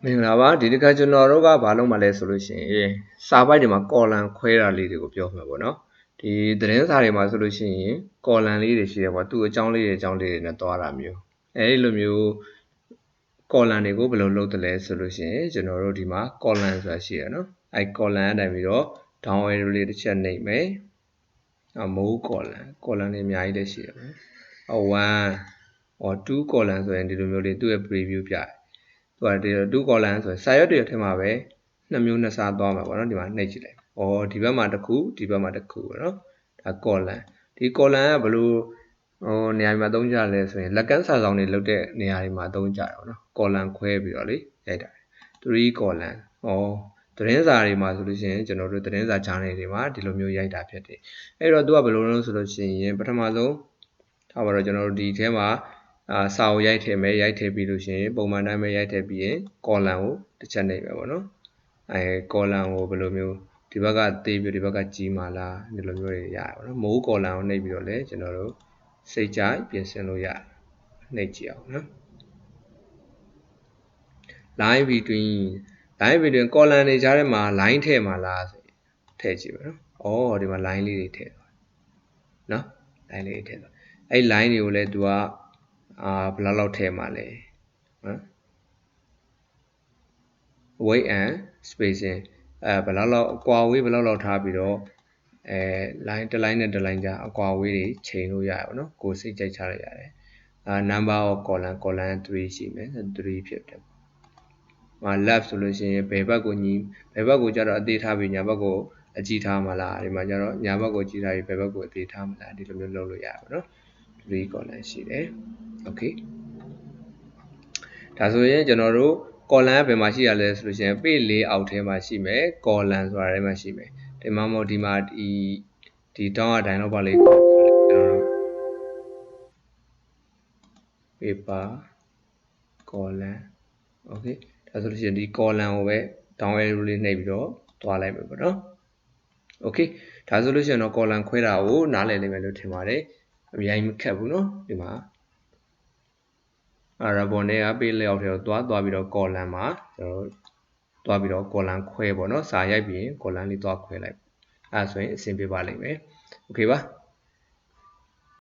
မင်္ဂလာပါဒီတစ်ခါကျွန်တော်တို့ကဘာလုပ်မှလဲဆိုလို့ရှိရင်စာပိုက်တွေမှာ column ခွဲတာလေးတွေကိုပြောမှာပေါ့နော်ဒီသတင်းစာတွေမှာဆိုလို့ရှိရင် column လေးတွေရှိတယ်ပေါ့သူ့အကြောင်းလေးတွေနဲ့တွားတာမျိုးအဲဒီလိုမျိုး column တွေကိုဘယ်လိုလုပ်တယ်လဲဆိုလို့ရှိရင်ကျွန်တော်တို့ဒီမှာ column ဆိုတာရှိရနော်အဲ column အတိုင်းပြီးတော့ down arrow လေးတစ်ချက်နှိပ်မယ်more column တွေအများကြီးလည်းရှိတယ်1 or 2 column ဆိုရင်ဒီလိုမျိုးလေးသူ့ရဲ့ preview ပြတယ်သူက2 column ဆိုရင်စာရွက်တွေထဲမှာပဲနှစ်မျိုးနှစ်စားသွားမှာပေါ့နော်ဒီမှာနှိပ်ကြည့်လိုက်ဒီဘက်မှာတစ်ခုဒီဘက်မှာတစ်ခုပေါ့နော်ဒါ column ဒီ column ကဘယ်လိုနေရာမှာသုံးကြလဲဆိုရင်လက်ကမ်းစာဆောင်တွေလုပ်တဲ့နေရာတွေမှာသုံးကြတယ်ပေါ့နော် column ခွဲပြီးတော့လေရိုက်တာ3 column သတင်းစာတွေမှာဆိုလို့ရှိရင်ကျွန်တော်တို့သတင်းစာ channel တွေမှာဒီလိုမျိုးရိုက်တာဖြစ်တယ်အဲ့တော့သူကဘယ်လိုလုပ်ဆိုလို့ရှိရင်ပထမဆုံးထားပါတော့ကျွန်တော်တို့ဒီထဲမှာစာကိုရိုက်ထည့်မယ်ရိုက်ထည့်ပြီးလို့ရှိရင်ပုံမှန်တိုင်းပဲရိုက်ထည့်ပြီးရင် column ကိုတစ်ချက်နှိပ်မယ်ပေါ့နော်column ကိုဘယ်လိုမျိုးဒီဘက်ကသေးပြီးဒီဘက်ကကြီးမှလားဒီလိုမျိုးတွေရတယ်ပေါ့နော်မိုး column ကိုနှိပ်ပြီးတော့လည်းကျွန်တော်တို့စိတ်ကြိုက်ပြင်ဆင်လို့ရတယ်နှိပ်ကြည့်အောင်နော် line between column တွေကြားထဲမှာ line ထည့်မှာလားဆိုထည့်ကြည့်ပါနော်ဒီမှာ line လေးတွေထည့်သွားနော် line လေးတွေထည့်သွားအဲ့ line တွေကိုလည်းသူကဘယ်လောက်ထည့်မှာလဲနော် weight and spacing ဘယ်လောက်အကွာအဝေးဘယ်လောက်ထားပြီးတော့line တစ် line နဲ့တစ် line ကြားအကွာအဝေးတွေချိန်လို့ရတယ်ပေါ့နော်ကိုယ်စိတ်ကြိုက်ချလိုက်ရတယ်number of column 3ရှိမယ်3ဖြစ်တယ်left ဆိုလို့ရှိရင်ဘယ်ဘက်ကိုညီဘယ်ဘက်ကိုကျတော့အသေးထားပြီးညာဘက်ကိုအကြီးထားမှာလားဒီမှာကျတော့ညာဘက်ကိုကြီးထားပြီးဘယ်ဘက်ကိုအသေးထားမှာလားဒီလိုမျိုးလုပ်လို့ရပါတော့3 column ရှိတယ် okay ဒါဆိုရင်ကျွန်တော်တို့ column ဘယ်မှာရှိရလဲဆိုလို့ရှိရင် page layout ထဲမှာရှိမယ် column ဆိုတာထဲမှာရှိမယ်ဒီမှာမို့ဒီမှာဒီ down က dialog box လေးကျွန်တော်တို့ paper column okay ဒါဆိုလို့ရှိရင်ဒီ column ကိုပဲ down arrow လေးနှိပ်ပြီးတော့တွားလိုက်မယ်ပေါ့နော် okay ဒါဆိုလို့ရှိရင်တော့ column ခွဲတာကိုနားလည်နိုင်မယ်လို့ထင်ပါတယ်အများကြီးမခက်ဘူးနော်ဒီမှာribbon နဲ့က page layout ထဲကိုတွားပြီးတော့ column မှာကျွန်တော်တို့တွားပြီးတော့ column ခွဲပေါ့နော်စာရိုက်ပြီးရင် column လေးတွားခွဲလိုက်ဆိုရင်အဆင်ပြေပါလိမ့်မယ် okay ပါ